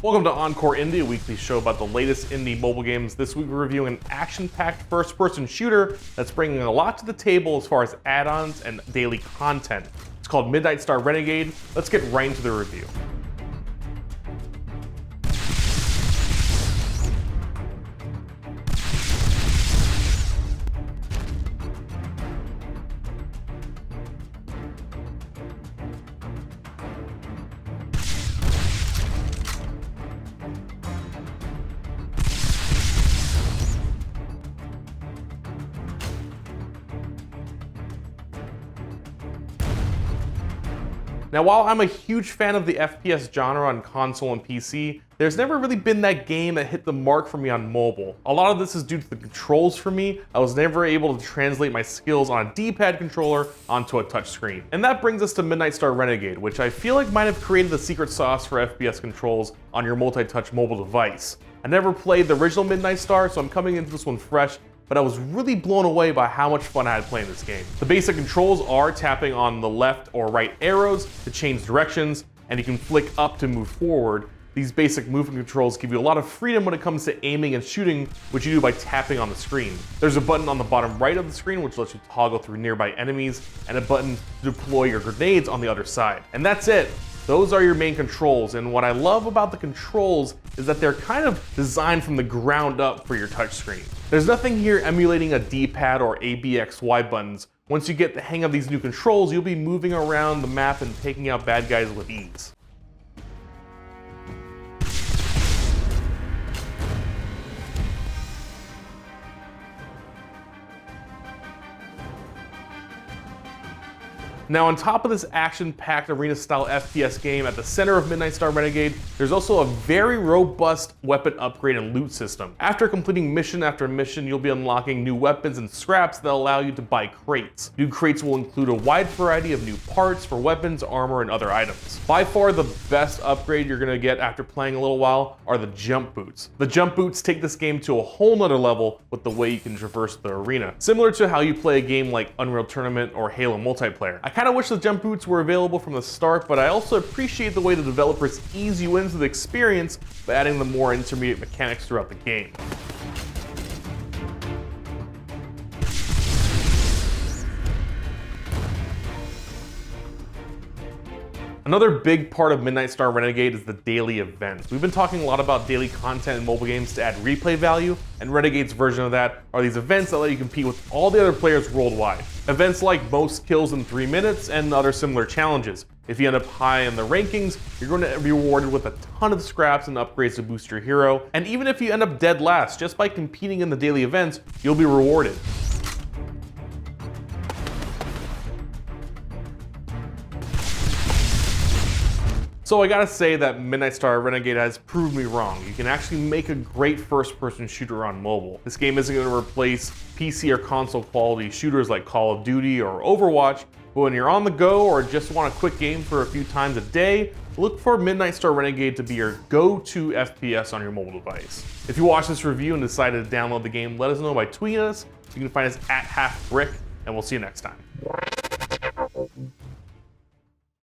Welcome to OnCore Indie, a weekly show about the latest indie mobile games. This week we're reviewing an action-packed first-person shooter that's bringing a lot to the table as far as add-ons and daily content. It's called Midnight Star Renegade. Let's get right into the review. Now, while I'm a huge fan of the FPS genre on console and PC, there's never really been that game that hit the mark for me on mobile. A lot of this is due to the controls for me. I was never able to translate my skills on a D-pad controller onto a touchscreen. And that brings us to Midnight Star Renegade, which I feel like might have created the secret sauce for FPS controls on your multi-touch mobile device. I never played the original Midnight Star, so I'm coming into this one fresh, but I was really blown away by how much fun I had playing this game. The basic controls are tapping on the left or right arrows to change directions, and you can flick up to move forward. These basic movement controls give you a lot of freedom when it comes to aiming and shooting, which you do by tapping on the screen. There's a button on the bottom right of the screen which lets you toggle through nearby enemies, and a button to deploy your grenades on the other side. And that's it. Those are your main controls, and what I love about the controls is that they're kind of designed from the ground up for your touchscreen. There's nothing here emulating a D-pad or ABXY buttons. Once you get the hang of these new controls, you'll be moving around the map and taking out bad guys with ease. Now, on top of this action-packed arena-style FPS game, at the center of Midnight Star Renegade, there's also a very robust weapon upgrade and loot system. After completing mission after mission, you'll be unlocking new weapons and scraps that allow you to buy crates. New crates will include a wide variety of new parts for weapons, armor, and other items. By far the best upgrade you're gonna get after playing a little while are the jump boots. The jump boots take this game to a whole nother level with the way you can traverse the arena, similar to how you play a game like Unreal Tournament or Halo multiplayer. I kind of wish the jump boots were available from the start, but I also appreciate the way the developers ease you into the experience by adding the more intermediate mechanics throughout the game. Another big part of Midnight Star Renegade is the daily events. We've been talking a lot about daily content in mobile games to add replay value, and Renegade's version of that are these events that let you compete with all the other players worldwide. Events like most kills in 3 minutes and other similar challenges. If you end up high in the rankings, you're going to be rewarded with a ton of scraps and upgrades to boost your hero. And even if you end up dead last, just by competing in the daily events, you'll be rewarded. So I gotta say that Midnight Star Renegade has proved me wrong. You can actually make a great first-person shooter on mobile. This game isn't gonna replace PC or console quality shooters like Call of Duty or Overwatch, but when you're on the go or just want a quick game for a few times a day, look for Midnight Star Renegade to be your go-to FPS on your mobile device. If you watch this review and decide to download the game, let us know by tweeting us. You can find us at Halfbrick, and we'll see you next time.